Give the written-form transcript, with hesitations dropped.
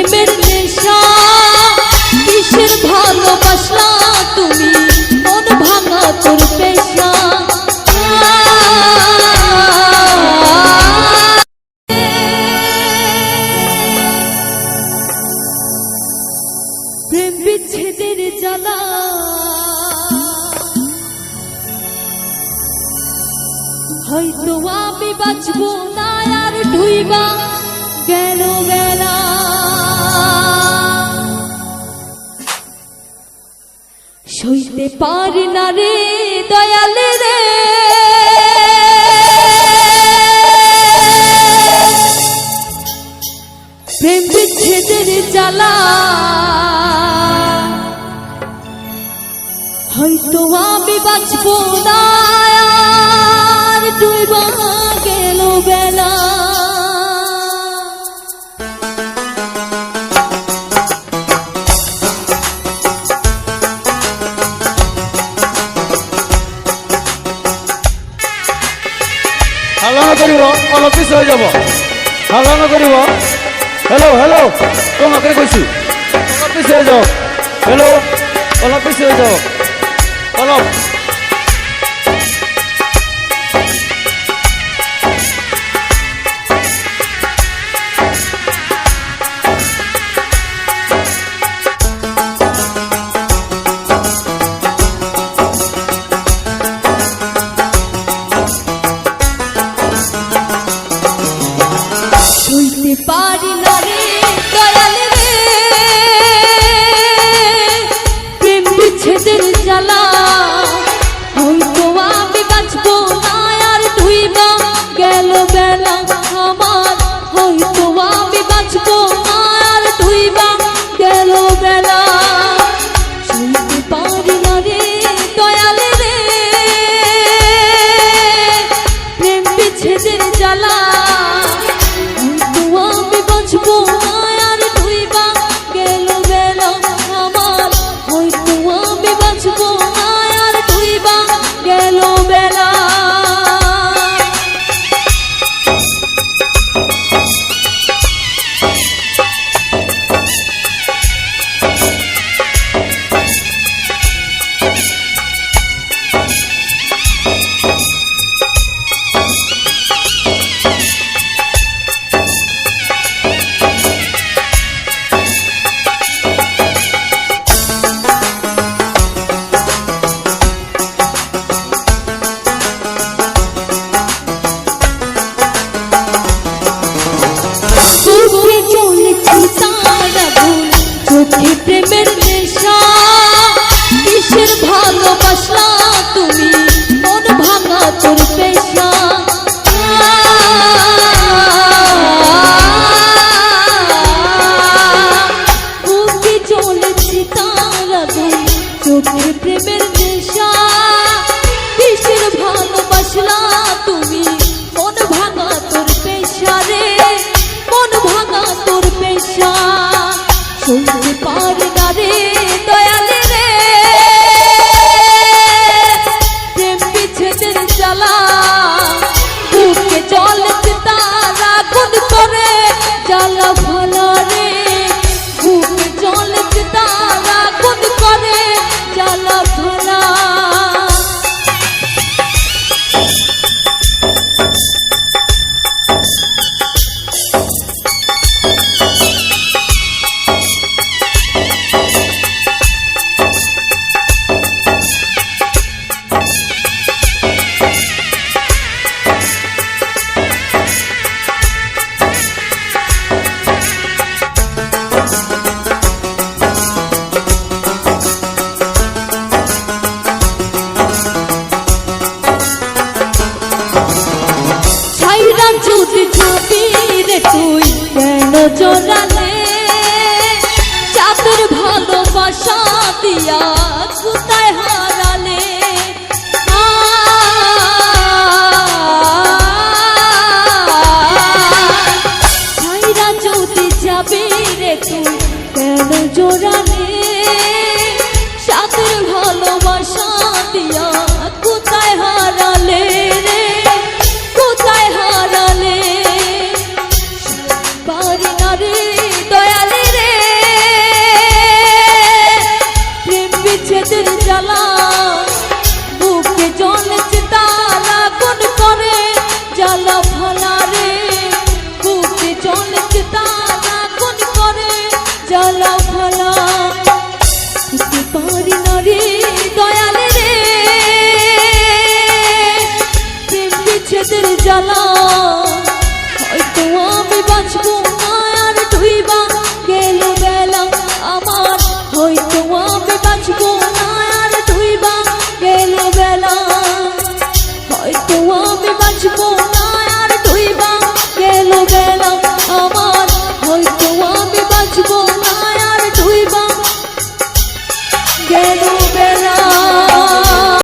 প্রেমের নেশা কিসের ভালোবাসলা তুমি মন ভাঙা তোর পেশা প্রেম বিচ্ছেদের জ্বালা হয়তো আমি বাঁচবো না আর ঢুইবা গেল বেলা সইতে পারি না রে দয়ালে রে প্রেম বিচ্ছেদের জ্বালা হয়তো আমি বাঁচবো না আর ডুইবা গেল বেলা হাল্লা নকৰিব অলপ পিছ হৈ যাব হাল্লা নকৰিব হেল্ল' হেল্ল' তোমাকে কৈছোঁ অলপ পিছ হৈ যাওক হেল্ল' অলপ পিছ হৈ যাওক অলপ সইতে পারি না রে দয়ালে রে প্রেম বিচ্ছেদের জ্বালা হয়তো আমি বাঁচবো না আর ঢুইবা গেল বেলা আমার হয়তো আমি বাঁচবো না আর ঢুইবা গেল বেলা সইতে পারি না রে দয়ালে রে প্রেম বিচ্ছেদের জ্বালা আমি বাঁচবো না আর ঢুইবা গেল বেলা আমার হয়তো আমি বাঁচবো না আর ঢুইবা গেল বেলা চোখে প্রেমের নেশা কিসের ভালোবাসলা তুমি মন ভাঙা তোর পেশা বুকে জ্বলেছে তারা চোখে প্রেমের নেশা কিসের ভালোবাসলা তুমি মন ভাঙা তোর পেশা রে মন ভাঙা তোর পেশা সইতে পারি না রে দয়ালে রে প্রেম বিচ্ছেদের জ্বালা বুকে জ্বলেছে তারা আগুন করে জ্বালা ভালা রে বুকে জ্বলেছে তারা আগুন করে জ্বালা ভালা যদি যাবি রে তুই কেন জোরালে চাঁদের ভালোবাসা দিয়া কোথায় হারালে ছাইরা যদি যাবি রে তুই কেন জোরালে চাঁদের ভালোবাসা দিয়া কোথায় হারালে রে কোথায় হারালে পারি না রে দয়ালে রে জ্বালা হয়তো আমি বাঁচবো না আর ডুইবা গেল বেলা আমার হয়তো আমি বাঁচবো না আর ডুইবা গেল বেলা হয়তো আমি বাঁচবো